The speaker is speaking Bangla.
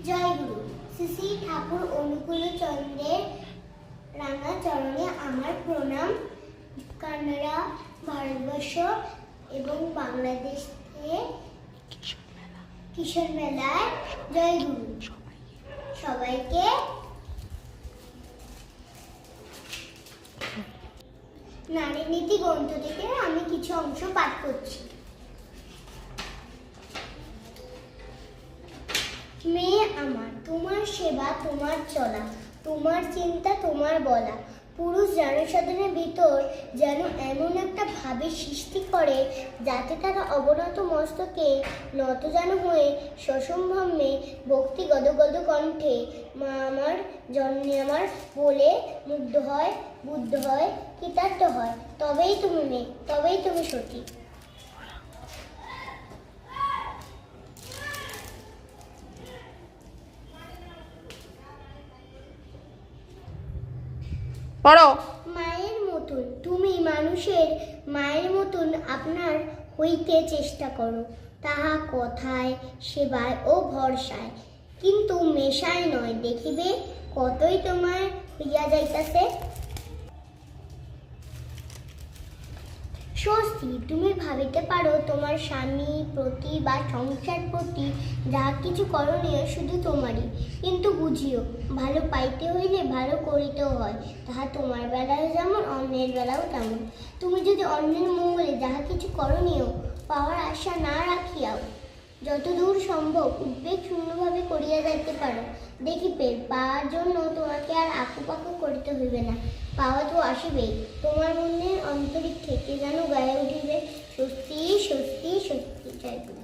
জয় গুরু। শ্রী শ্রী ঠাকুর অনুকূল চন্দ্রের রাঙা চরণে আমার প্রণাম। কানাডা, ভারতবর্ষ এবং বাংলাদেশ থেকে কিশোর মেলায় জয় গুরু সবাইকে। নারী নীতি গ্রন্থ থেকে আমি কিছু অংশ পাঠ করছি। মেয়ে আমার, তোমার সেবা তোমার চলা, তোমার চিন্তা তোমার বলা। পুরুষ জনসাধারণের ভিতর যেন এমন একটা ভাবের সৃষ্টি করে যাতে তারা অবনত মস্তকে নত যেন হয়ে সসম্ভ্রমে ভক্তি গদগদ কণ্ঠে মা আমার জন্মে আমার বলে মুগ্ধ হয়, বুদ্ধ হয়, কৃতার্থ হয়। তবেই তুমি মেয়ে, তবেই তুমি সতী। পড়ো। মায়ের মতন তুমি মানুষের মায়ের মতন আপনার হইতে চেষ্টা করো, তাহা কথায়, সেবায় ও ভরসায়, কিন্তু মেশায় নয়। দেখিবে কতই তোমার হইয়া যাইতাছে স্বস্তি। তুমি ভাবিতে পারো তোমার স্বামী প্রতি বা সংসার প্রতি যা কিছু করণীয় শুধু তোমারই, কিন্তু বুঝিও ভালো পাইতে হইলে ভালো করিতেও হয়। তাহা তোমার বেলায় যেমন অন্যের বেলাও তেমন। তুমি যদি অন্যের মঙ্গলে যাহা কিছু করণীয় পাওয়ার আশা না রাখিয়াও যতদূর সম্ভব উদ্বেগ শূন্যভাবে করিয়া যাইতে পারো, দেখিবে পাওয়ার জন্য তোমাকে আর আকুপাকু করিতে হইবে না। পাওয়া তো আসিবেই, তোমার মনের অন্তরিক থেকে যেন গায়ে উঠিবে স্বস্তি স্বস্তি স্বস্তি। জয় গুরু।